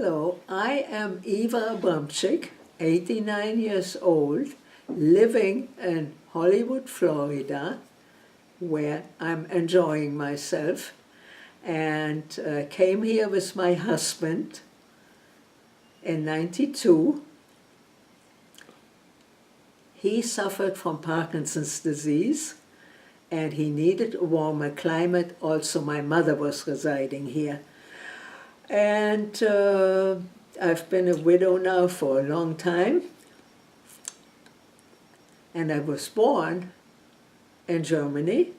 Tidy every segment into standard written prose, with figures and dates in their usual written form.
Hello, I am Eva Abramczyk, 89 years old, living in Hollywood, Florida, where I'm enjoying myself, and came here with my husband in '92. He suffered from Parkinson's disease, and he needed a warmer climate. Also, my mother was residing here. And I've been a widow now for a long time. And I was born in Germany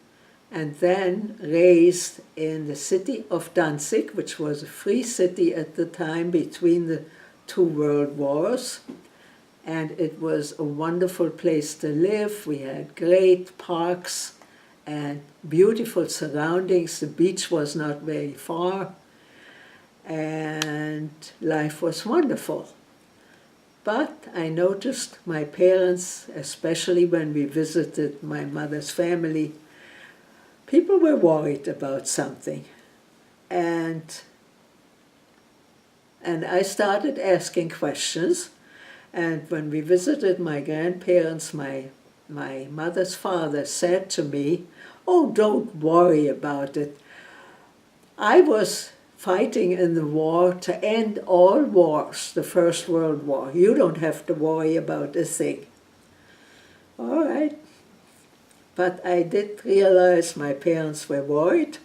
and then raised in the city of Danzig, which was a free city at the time between the two world wars. And it was a wonderful place to live. We had great parks and beautiful surroundings. The beach was not very far. And life was wonderful. But I noticed my parents, especially when we visited my mother's family, people were worried about something. And I started asking questions. And when we visited my grandparents, my mother's father said to me, "Oh, don't worry about it. I was fighting in the war to end all wars, the First World War. You don't have to worry about a thing." All right. But I did realize my parents were worried.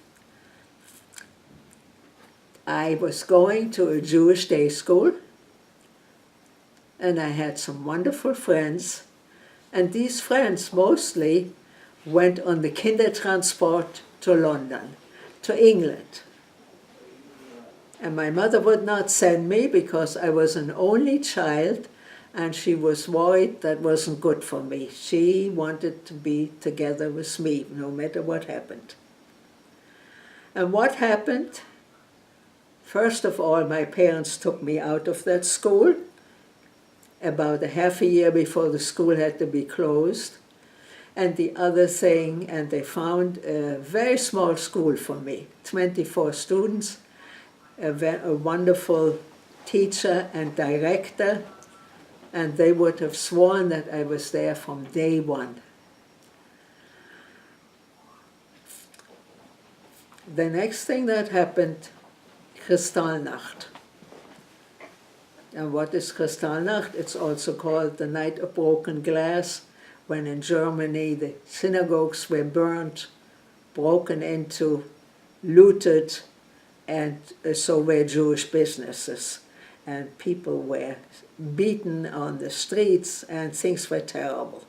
I was going to a Jewish day school, and I had some wonderful friends. And these friends mostly went on the Kindertransport to London, to England. And my mother would not send me because I was an only child, and she was worried that wasn't good for me. She wanted to be together with me, no matter what happened. And what happened? First of all, my parents took me out of that school about a half a year before the school had to be closed. And the other thing, and they found a very small school for me, 24 students, a wonderful teacher and director, and they would have sworn that I was there from day one. The next thing that happened, Kristallnacht. And what is Kristallnacht? It's also called the Night of Broken Glass, when in Germany the synagogues were burned, broken into, looted, and so were Jewish businesses. And people were beaten on the streets, and things were terrible.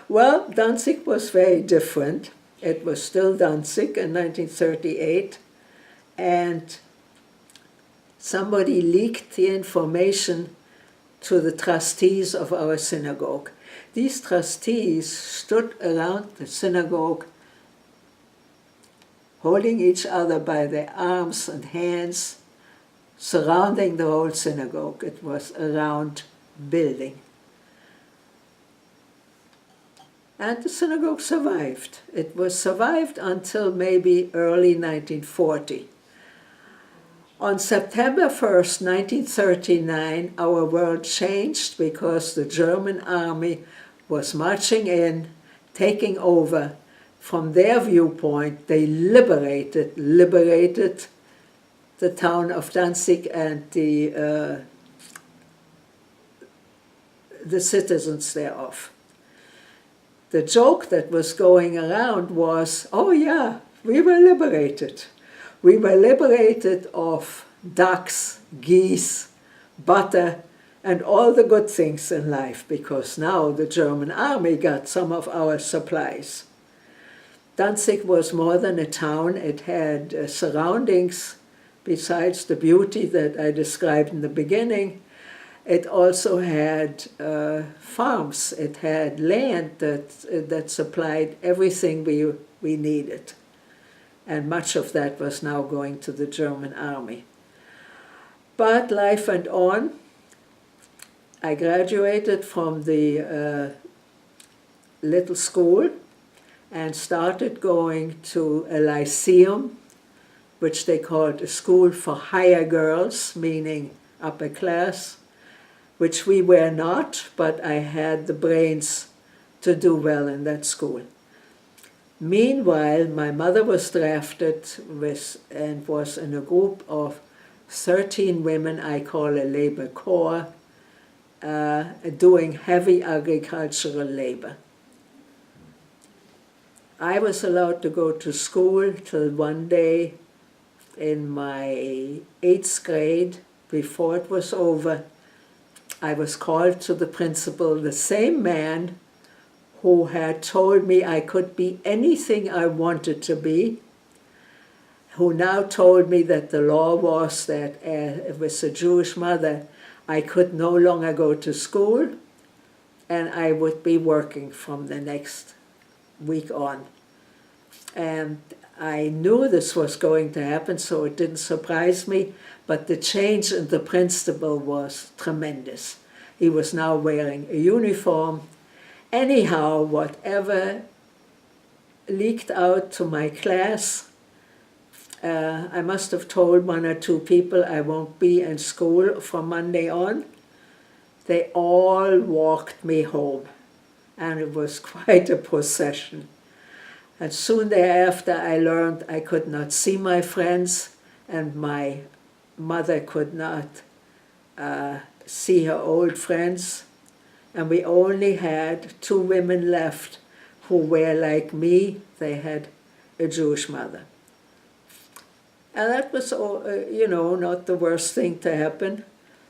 Well, Danzig was very different. It was still Danzig in 1938, and somebody leaked the information to the trustees of our synagogue. These trustees stood around the synagogue holding each other by their arms and hands, surrounding the whole synagogue. It was a round building. And the synagogue survived. It was survived until maybe early 1940. On September 1st, 1939, our world changed because the German army was marching in, taking over. From their viewpoint, they liberated the town of Danzig and the citizens thereof. The joke that was going around was, "Oh yeah, we were liberated. We were liberated of ducks, geese, butter, and all the good things in life, because now the German army got some of our supplies." Danzig was more than a town. It had surroundings besides the beauty that I described in the beginning. It also had farms. It had land that supplied everything we needed. And much of that was now going to the German army. But life went on. I graduated from the little school and started going to a lyceum, which they called a school for higher girls, meaning upper class, which we were not, but I had the brains to do well in that school. Meanwhile, my mother was drafted and was in a group of 13 women I call a labor corps, doing heavy agricultural labor. I was allowed to go to school till one day in my 8th grade. Before it was over, I was called to the principal, the same man who had told me I could be anything I wanted to be, who now told me that the law was that with a Jewish mother, I could no longer go to school and I would be working from the next week on. And I knew this was going to happen, so it didn't surprise me, but the change in the principal was tremendous. He was now wearing a uniform. Anyhow, whatever leaked out to my class, I must have told 1 or 2 people I won't be in school from Monday on. They all walked me home, and it was quite a procession. And soon thereafter I learned I could not see my friends, and my mother could not see her old friends. And we only had 2 women left who were like me. They had a Jewish mother. And that was, not the worst thing to happen.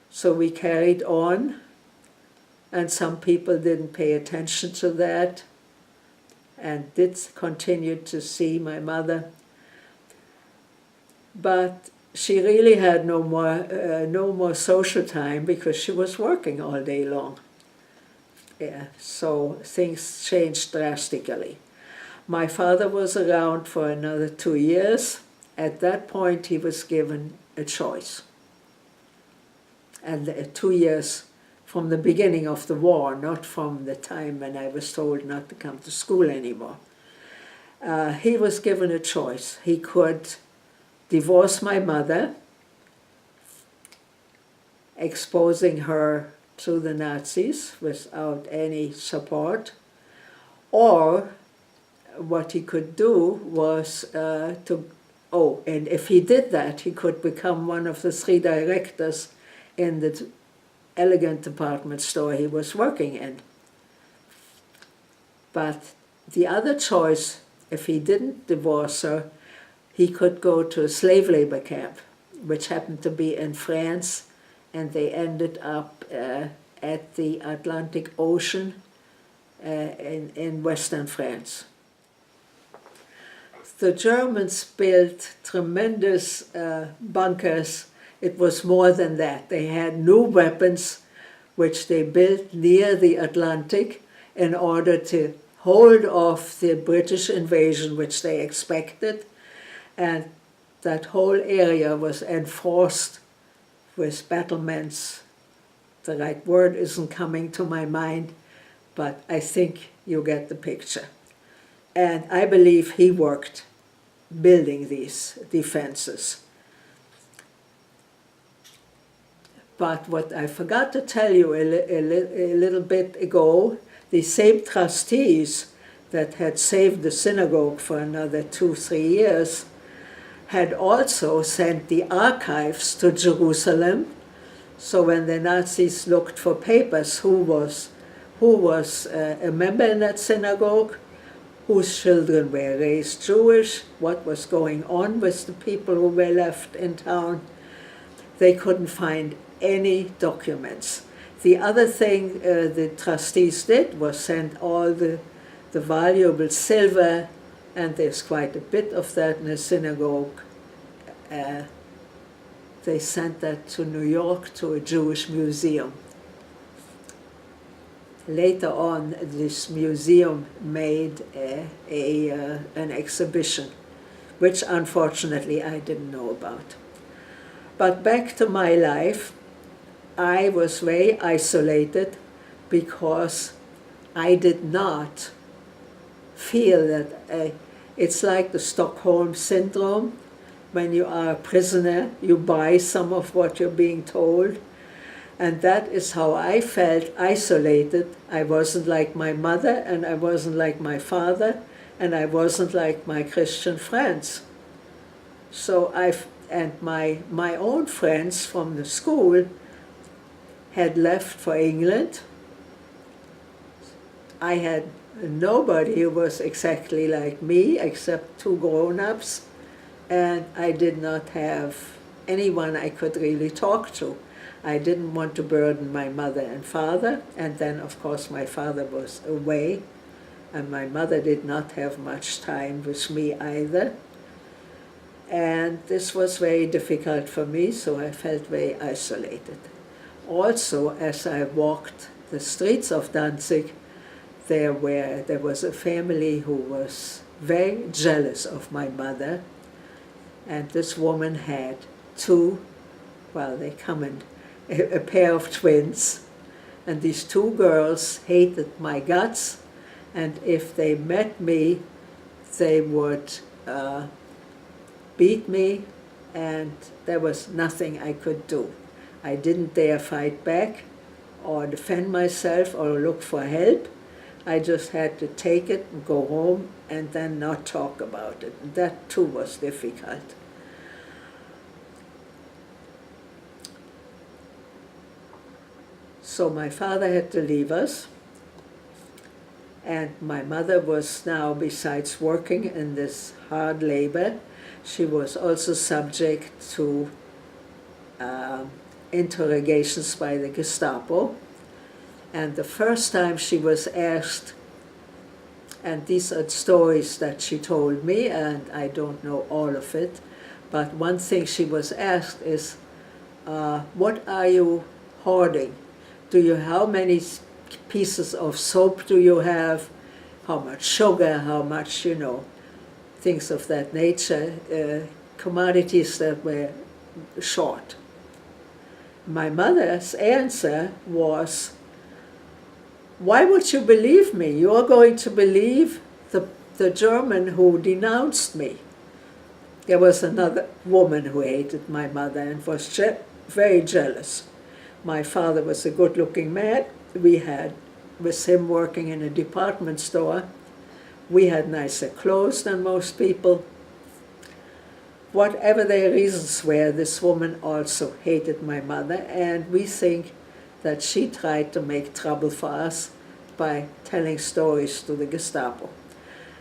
So we carried on, and some people didn't pay attention to that and did continue to see my mother. But she really had no more social time because she was working all day long. Yeah, so things changed drastically. My father was around for another 2 years. At that point, he was given a choice. And 2 years from the beginning of the war, not from the time when I was told not to come to school anymore. He was given a choice. He could divorce my mother, exposing her to the Nazis without any support, or what he could do was and if he did that, he could become one of the 3 directors in the elegant department store he was working in. But the other choice, if he didn't divorce her, he could go to a slave labor camp, which happened to be in France, and they ended up at the Atlantic Ocean in western France. The Germans built tremendous bunkers. It was more than that. They had new weapons, which they built near the Atlantic in order to hold off the British invasion, which they expected. And that whole area was enforced with battlements. The right word isn't coming to my mind, but I think you get the picture. And I believe he worked building these defenses. But what I forgot to tell you a little bit ago, the same trustees that had saved the synagogue for another 2-3 years had also sent the archives to Jerusalem. So when the Nazis looked for papers, who was a member in that synagogue, whose children were raised Jewish, what was going on with the people who were left in town, they couldn't find any documents. The other thing the trustees did was send all the valuable silver, and there's quite a bit of that in the synagogue. They sent that to New York to a Jewish museum. Later on, this museum made an exhibition, which unfortunately I didn't know about. But back to my life, I was very isolated because I did not feel that it's like the Stockholm syndrome. when you are a prisoner, you buy some of what you're being told. And that is how I felt isolated. I wasn't like my mother, and I wasn't like my father, and I wasn't like my Christian friends. So my own friends from the school had left for England. I had nobody who was exactly like me except two grown-ups, and I did not have anyone I could really talk to. I didn't want to burden my mother and father, and then of course my father was away, and my mother did not have much time with me either. And this was very difficult for me, so I felt very isolated. Also, as I walked the streets of Danzig, there was a family who was very jealous of my mother, and this woman had a pair of twins, and these two girls hated my guts, and if they met me, they would beat me, and there was nothing I could do. I didn't dare fight back or defend myself or look for help. I just had to take it and go home and then not talk about it. And that too was difficult. So my father had to leave us, and my mother was now, besides working in this hard labor, she was also subject to interrogations by the Gestapo. And the first time she was asked, and these are stories that she told me, and I don't know all of it, but one thing she was asked is, what are you hoarding? How many pieces of soap do you have? How much sugar? How much, things of that nature, commodities that were short. My mother's answer was, why would you believe me? You're going to believe the German who denounced me. There was another woman who hated my mother and was very jealous. My father was a good-looking man. We had, with him working in a department store, we had nicer clothes than most people. Whatever their reasons were, this woman also hated my mother, and we think that she tried to make trouble for us by telling stories to the Gestapo.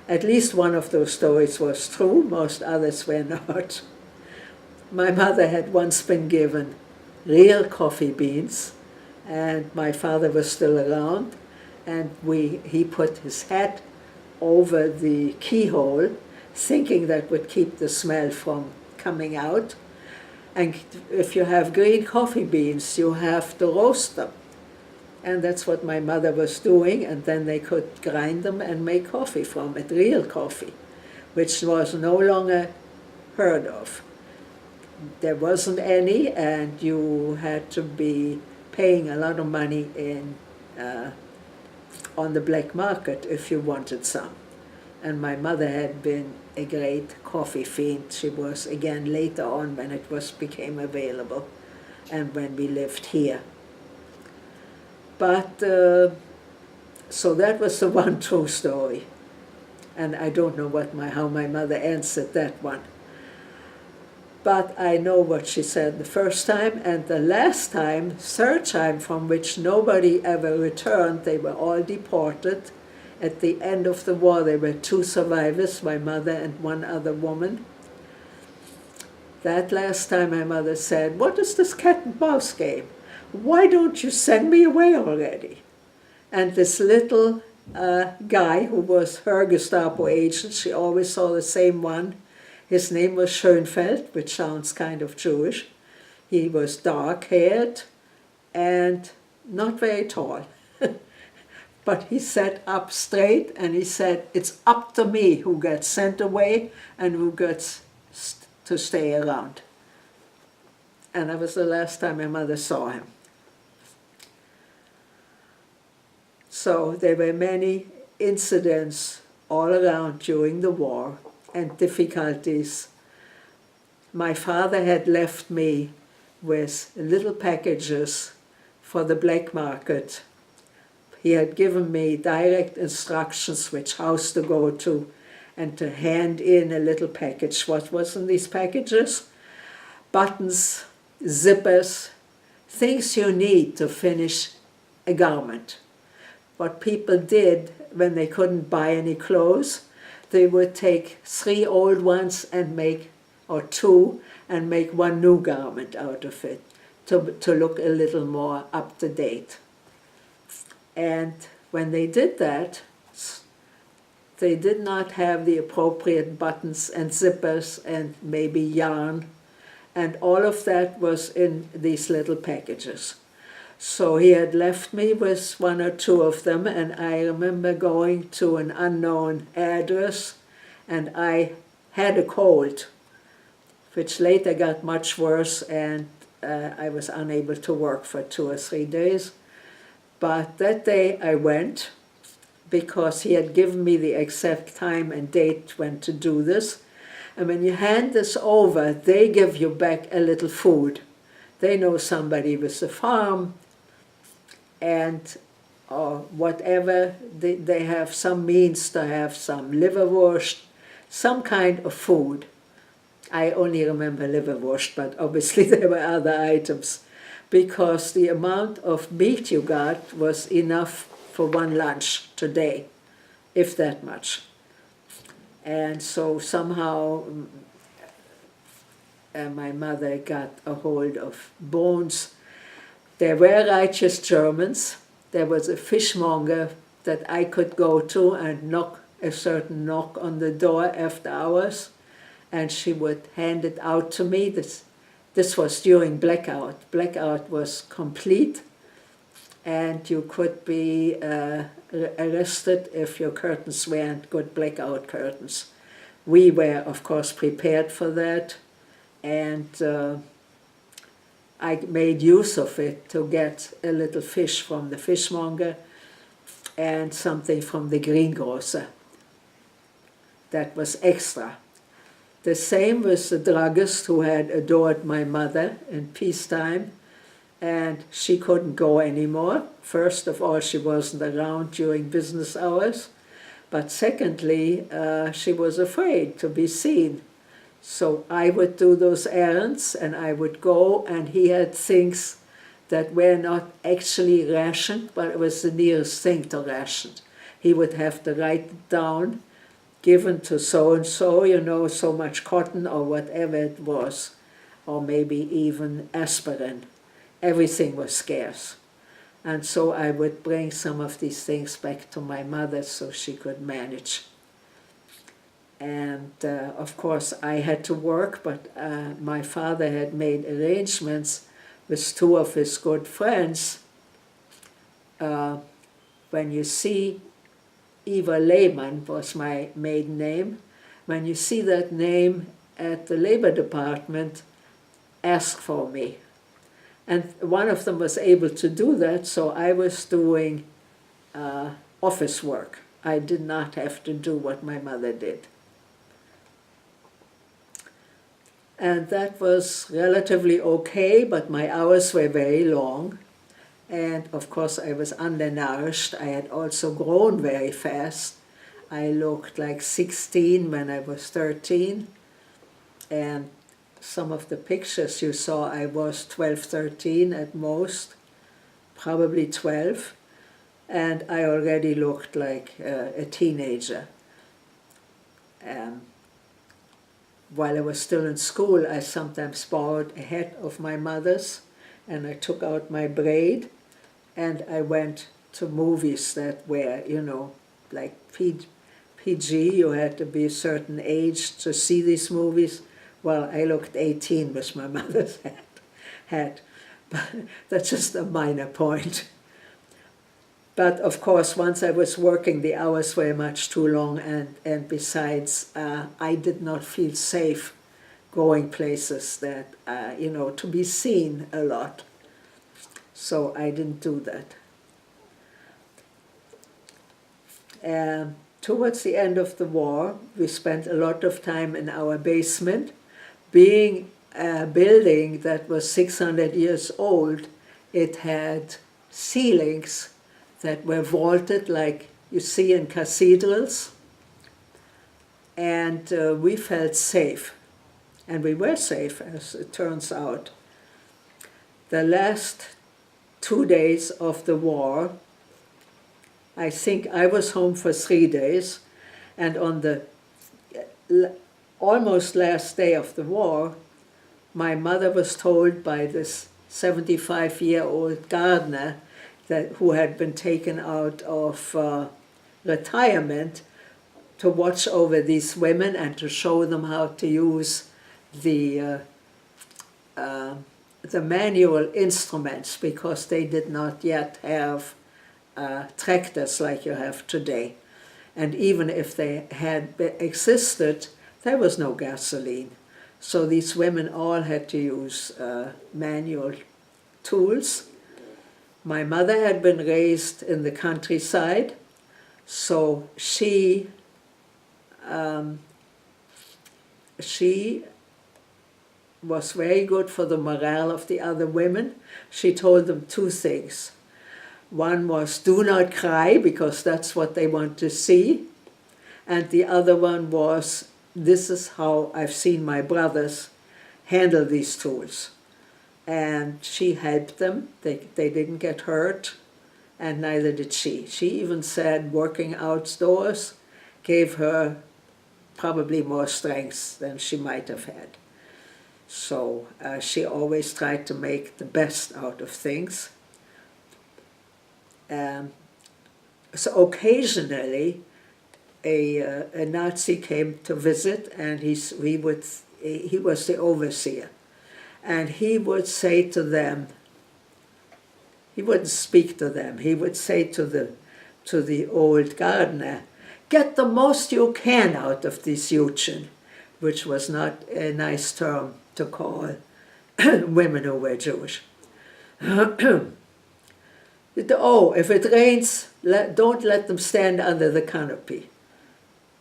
At least one of those stories was true, most others were not. My mother had once been given real coffee beans, and my father was still around, and he put his hat over the keyhole, thinking that would keep the smell from coming out. And if you have green coffee beans, you have to roast them. And that's what my mother was doing, and then they could grind them and make coffee from it, real coffee, which was no longer heard of. There wasn't any, and you had to be paying a lot of money on the black market if you wanted some. And my mother had been a great coffee fiend. She was again later on when it became available and when we lived here. But, so that was the one true story. And I don't know how my mother answered that one. But I know what she said the first time, and the last time, third time, from which nobody ever returned. They were all deported. At the end of the war, there were two survivors, my mother and one other woman. That last time my mother said, "What is this cat and mouse game? Why don't you send me away already?" And this little guy who was her Gestapo agent, she always saw the same one. His name was Schönfeld, which sounds kind of Jewish. He was dark-haired and not very tall. But he sat up straight and he said, "It's up to me who gets sent away and who gets to stay around." And that was the last time my mother saw him. So there were many incidents all around during the war and difficulties my father had left me with little packages for the black market. He had given me direct instructions which house to go to and to hand in a little package. What was in these packages? Buttons, zippers, things you need to finish a garment. What people did when they couldn't buy any clothes, they would take 3 old ones and make, or 2, and make 1 new garment out of it to look a little more up to date. And when they did that, they did not have the appropriate buttons and zippers and maybe yarn, and all of that was in these little packages. So he had left me with 1 or 2 of them, and I remember going to an unknown address, and I had a cold, which later got much worse, and I was unable to work for 2 or 3 days. But that day I went, because he had given me the exact time and date when to do this. And when you hand this over, they give you back a little food. They know somebody with a farm, and or whatever, they have some means to have some liverwurst, some kind of food. I only remember liverwurst, but obviously there were other items, because the amount of meat you got was enough for 1 lunch today, if that much. And so somehow my mother got a hold of bones. There were righteous Germans. There was a fishmonger that I could go to and knock a certain knock on the door after hours, and she would hand it out to me. This was during blackout. Blackout was complete, and you could be arrested if your curtains weren't good blackout curtains. We were, of course, prepared for that, and I made use of it to get a little fish from the fishmonger and something from the greengrocer. That was extra. The same with the druggist who had adored my mother in peacetime, and she couldn't go anymore. First of all, she wasn't around during business hours, but secondly, she was afraid to be seen. So I would do those errands, and I would go, and he had things that were not actually rationed, but it was the nearest thing to rationed. He would have to write it down, given to so-and-so, you know, so much cotton or whatever it was, or maybe even aspirin. Everything was scarce. And so I would bring some of these things back to my mother so she could manage. And of course I had to work, but my father had made arrangements with 2 of his good friends. When you see Eva Lehmann was my maiden name, when you see that name at the Labor Department, ask for me. And one of them was able to do that, so I was doing office work. I did not have to do what my mother did. And that was relatively okay, but my hours were very long. And of course I was undernourished. I had also grown very fast. I looked like 16 when I was 13. And some of the pictures you saw, I was 12, 13 at most, probably 12. And I already looked like a teenager. While I was still in school, I sometimes borrowed a hat of my mother's, and I took out my braid, and I went to movies that were, you know, like PG, you had to be a certain age to see these movies. Well, I looked 18 with my mother's hat. But that's just a minor point. But of course, once I was working, the hours were much too long, and besides, I did not feel safe going places that, you know, to be seen a lot. So I didn't do that. Towards the end of the war, we spent a lot of time in our basement, being a building that was 600 years old, it had ceilings that were vaulted like you see in cathedrals, and we felt safe. And we were safe, as it turns out. The last 2 days of the war, I think I was home for 3 days, and on the almost last day of the war, my mother was told by this 75-year-old gardener who had been taken out of retirement to watch over these women and to show them how to use the manual instruments, because they did not yet have tractors like you have today. And even if they had existed, there was no gasoline. So these women all had to use manual tools. My mother had been raised in the countryside, so she was very good for the morale of the other women. She told them 2 things. One was, do not cry, because that's what they want to see. And the other one was, this is how I've seen my brothers handle these tools. And she helped them. They didn't get hurt, and neither did she. She even said working outdoors gave her probably more strength than she might have had. So she always tried to make the best out of things. So occasionally a Nazi came to visit, and he was the overseer. And he would say to them, he wouldn't speak to them, he would say to the old gardener, get the most you can out of this Jüdchen, which was not a nice term to call women who were Jewish. Oh, if it rains, don't let them stand under the canopy.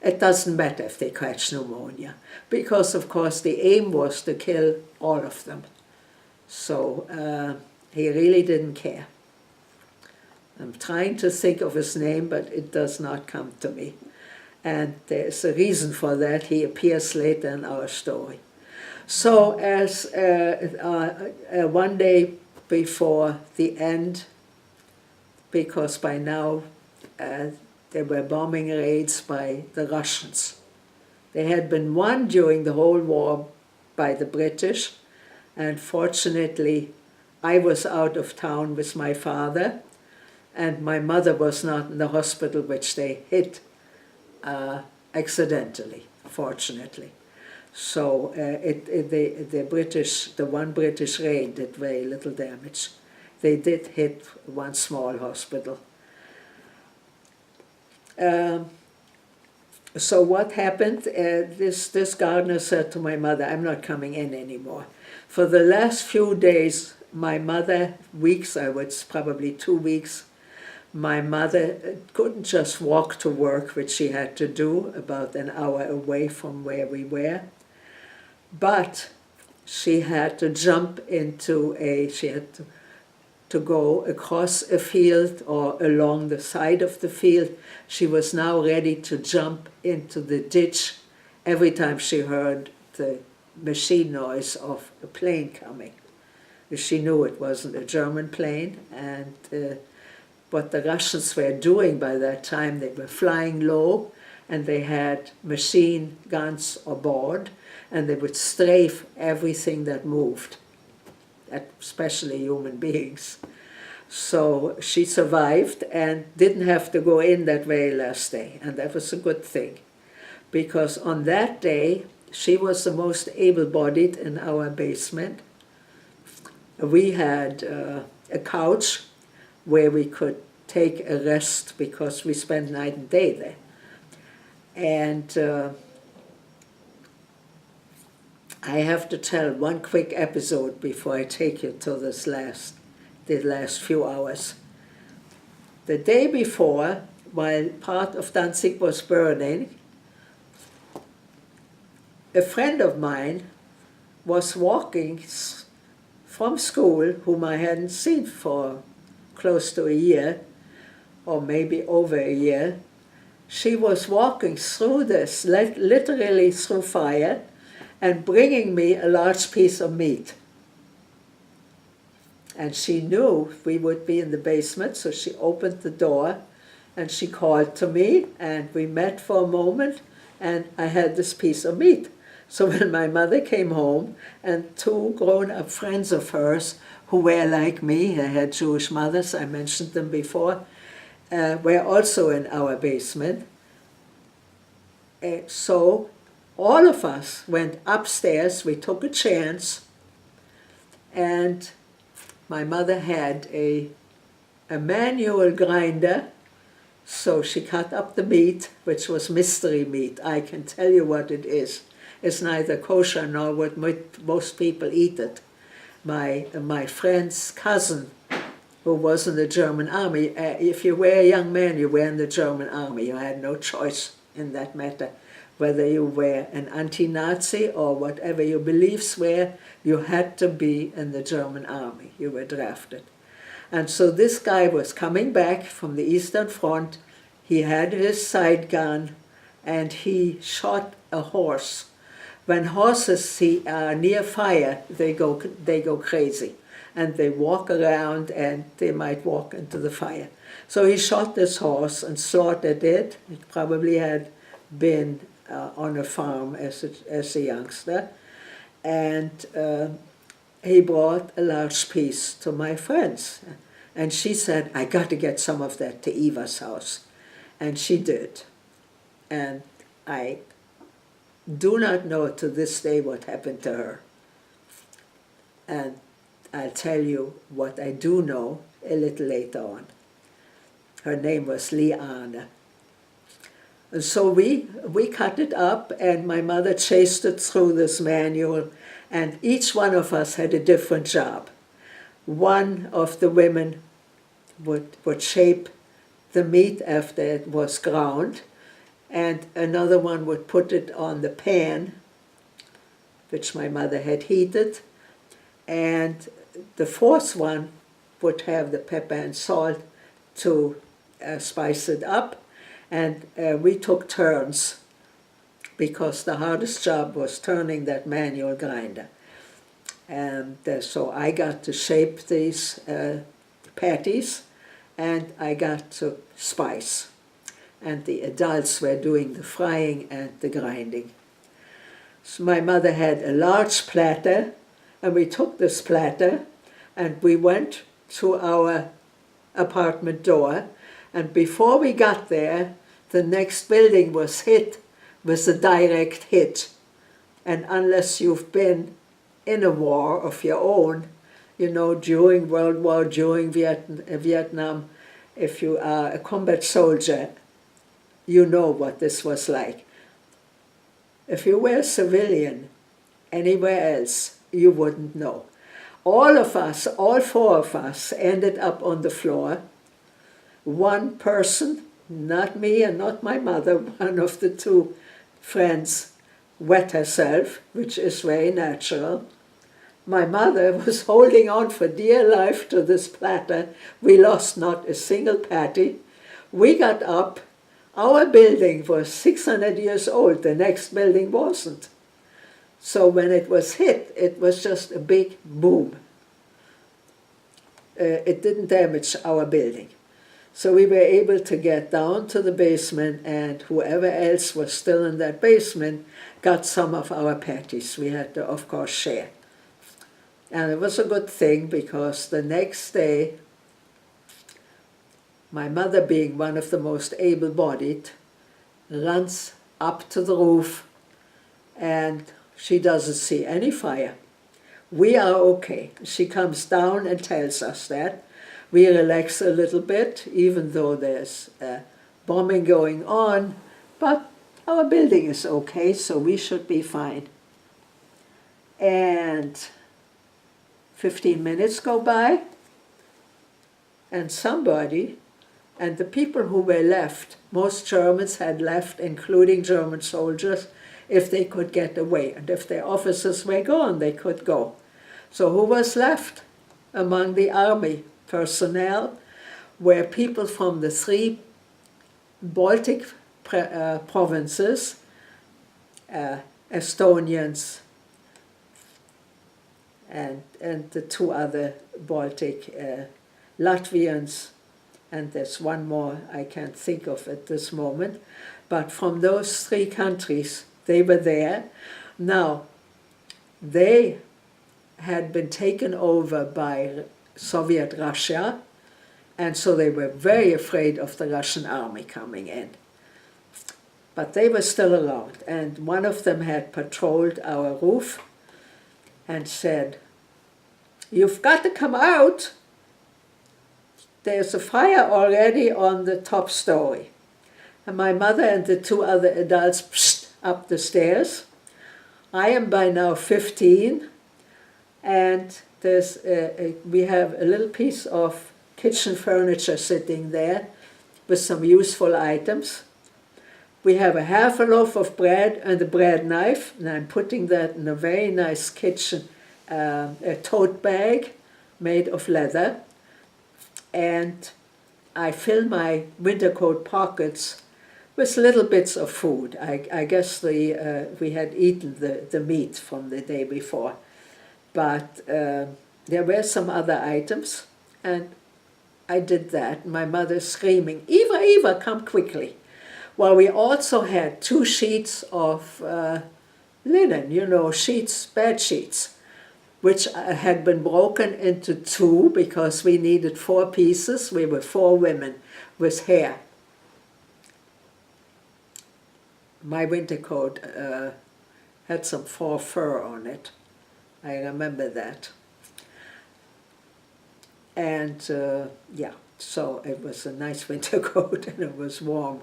It doesn't matter if they catch pneumonia, because of course the aim was to kill all of them. So he really didn't care. I'm trying to think of his name, but it does not come to me. And there's a reason for that. He appears later in our story. So as one day before the end, because by now there were bombing raids by the Russians. There had been one during the whole war by the British, and fortunately I was out of town with my father, and my mother was not in the hospital, which they hit accidentally, fortunately. So the one British raid did very little damage. They did hit one small hospital. So what happened, this gardener said to my mother, I'm not coming in anymore. For the last few days, my mother, weeks, I would probably 2 weeks, my mother couldn't just walk to work, which she had to do about an hour away from where we were, but she had to jump into she had to go across a field or along the side of the field. She was now ready to jump into the ditch every time she heard the machine noise of a plane coming. She knew it wasn't a German plane, and what the Russians were doing by that time, they were flying low, and they had machine guns aboard, and they would strafe everything that moved, especially human beings. So she survived and didn't have to go in that very last day, and that was a good thing, because on that day she was the most able-bodied in our basement. We had a couch where we could take a rest because we spent night and day there. And I have to tell one quick episode before I take you to the last few hours. The day before, while part of Danzig was burning, a friend of mine was walking from school, whom I hadn't seen for close to a year, or maybe over a year. She was walking through this, literally through fire, and bringing me a large piece of meat. And she knew we would be in the basement, so she opened the door and she called to me, and we met for a moment, and I had this piece of meat. So when my mother came home, and two grown-up friends of hers who were like me, they had Jewish mothers, I mentioned them before, were also in our basement. So all of us went upstairs, we took a chance, and my mother had a manual grinder, so she cut up the meat, which was mystery meat. I can tell you what it is. It's neither kosher nor what most people eat it. My friend's cousin, who was in the German army, if you were a young man, you were in the German army. You had no choice in that matter. Whether you were an anti-Nazi or whatever your beliefs were, you had to be in the German army. You were drafted. And so this guy was coming back from the Eastern Front. He had his side gun, and he shot a horse. When horses are near fire, they go crazy, and they walk around, and they might walk into the fire. So he shot this horse and slaughtered it. It probably had been on a farm as a youngster, and he brought a large piece to my friends. And she said, I got to get some of that to Eva's house. And she did. And I do not know to this day what happened to her. And I'll tell you what I do know a little later on. Her name was Liana. And so we cut it up, and my mother chased it through this manual, and each one of us had a different job. One of the women would shape the meat after it was ground, and another one would put it on the pan, which my mother had heated, and the fourth one would have the pepper and salt to spice it up. And we took turns, because the hardest job was turning that manual grinder. And so I got to shape these patties, and I got to spice. And the adults were doing the frying and the grinding. So my mother had a large platter, and we took this platter, and we went to our apartment door, and before we got there, the next building was hit with a direct hit. And unless you've been in a war of your own, you know, during World War, during Vietnam, if you are a combat soldier, you know what this was like. If you were a civilian anywhere else, you wouldn't know. All of us, all four of us, ended up on the floor. One person, not me and not my mother, one of the two friends wet herself, which is very natural. My mother was holding on for dear life to this platter. We lost not a single patty. We got up. Our building was 600 years old. The next building wasn't. So when it was hit, it was just a big boom. It didn't damage our building. So we were able to get down to the basement, and whoever else was still in that basement got some of our patties. We had to, of course, share. And it was a good thing, because the next day, my mother, being one of the most able-bodied, runs up to the roof, and she doesn't see any fire. We are okay. She comes down and tells us that. We relax a little bit, even though there's bombing going on, but our building is okay, so we should be fine. And 15 minutes go by, and somebody, and the people who were left, most Germans had left, including German soldiers, if they could get away. And if their officers were gone, they could go. So who was left among the army personnel were people from the 3 Baltic provinces, Estonians, and the 2 other Baltic, Latvians, and there's one more I can't think of at this moment. But from those 3 countries, they were there. Now, they had been taken over by Soviet Russia, and so they were very afraid of the Russian army coming in. But they were still around, and one of them had patrolled our roof and said, "You've got to come out. There's a fire already on the top story." And my mother and the 2 other adults psst, up the stairs. I am by now 15, and we have a little piece of kitchen furniture sitting there with some useful items. We have a half a loaf of bread and a bread knife, and I'm putting that in a very nice kitchen a tote bag made of leather, and I fill my winter coat pockets with little bits of food. I guess we had eaten the meat from the day before, but there were some other items, and I did that. My mother screaming, "Eva, Eva, come quickly." Well, we also had 2 sheets of linen, sheets, bed sheets, which had been broken into 2 because we needed 4 pieces. We were 4 women with hair. My winter coat had some fur on it. I remember that. And yeah, so it was a nice winter coat, and it was warm.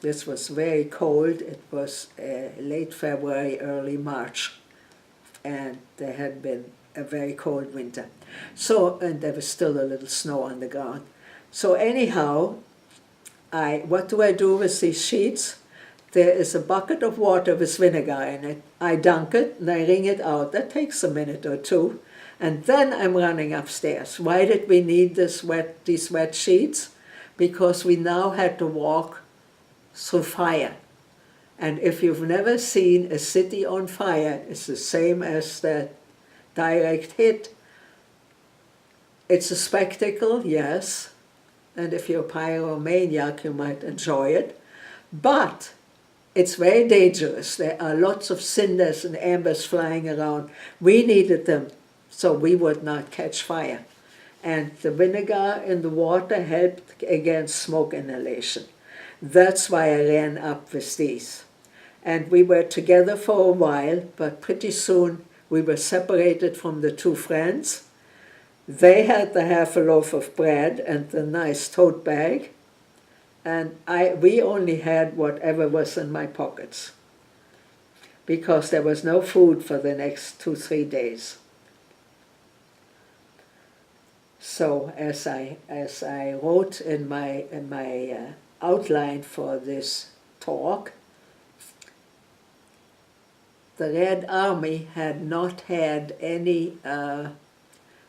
This was very cold. It was late February, early March, and there had been a very cold winter. So, and there was still a little snow on the ground. So anyhow, what do I do with these sheets? There is a bucket of water with vinegar in it. I dunk it and I wring it out. That takes a minute or 2. And then I'm running upstairs. Why did we need these wet sheets? Because we now had to walk through fire. And if you've never seen a city on fire, it's the same as the direct hit. It's a spectacle, yes. And if you're a pyromaniac, you might enjoy it. But it's very dangerous. There are lots of cinders and embers flying around. We needed them so we would not catch fire. And the vinegar in the water helped against smoke inhalation. That's why I ran up with these. And we were together for a while, but pretty soon we were separated from the 2 friends. They had the half a loaf of bread and the nice tote bag, and we only had whatever was in my pockets, because there was no food for the next 2-3 days. So as I wrote in my outline for this talk, the Red Army had not had any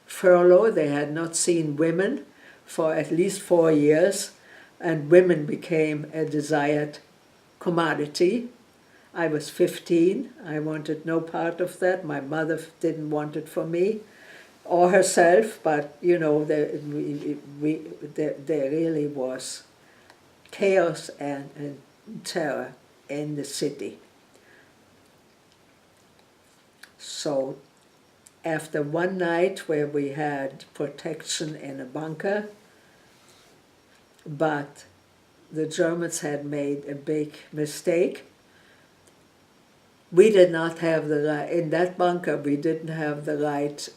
furlough. They had not seen women for at least 4 years, and women became a desired commodity. I was 15. I wanted no part of that. My mother didn't want it for me or herself, but there really was chaos and terror in the city. So after one night where we had protection in a bunker, but the Germans had made a big mistake. We did not have the right, in that bunker we didn't have the right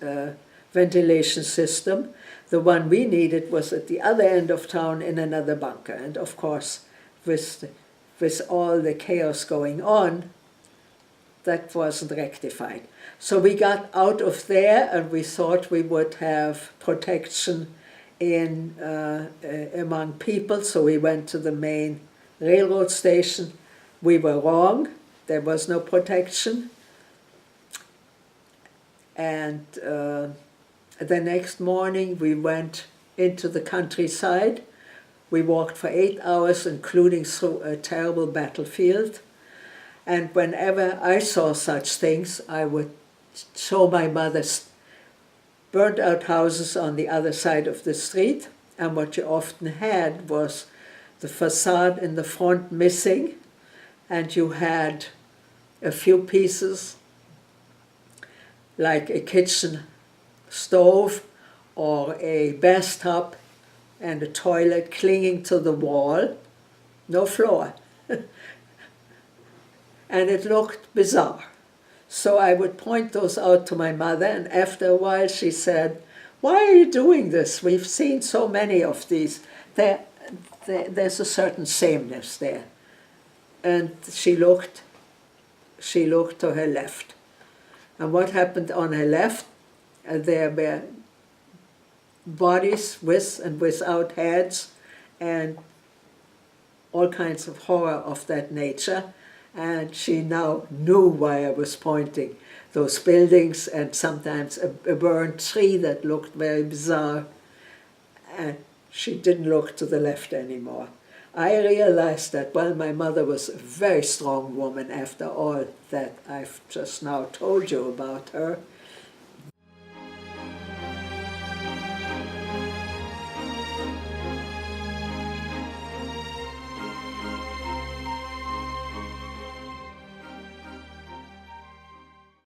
ventilation system. The one we needed was at the other end of town in another bunker. And of course, with all the chaos going on, that wasn't rectified. So we got out of there, and we thought we would have protection among people. So we went to the main railroad station, we were wrong. There was no protection. And the next morning we went into the countryside. We walked for 8 hours, including through a terrible battlefield. And whenever I saw such things, I would show my mother burnt out houses on the other side of the street. And what you often had was the facade in the front missing, and you had a few pieces like a kitchen stove or a bathtub and a toilet clinging to the wall, no floor. And it looked bizarre. So I would point those out to my mother, and after a while she said, "Why are you doing this? We've seen so many of these. There's a certain sameness there." And she looked to her left. And what happened on her left? There were bodies with and without heads and all kinds of horror of that nature. And she now knew why I was pointing. Those buildings and sometimes a burned tree that looked very bizarre. And she didn't look to the left anymore. I realized that, well, my mother was a very strong woman after all that I've just now told you about her.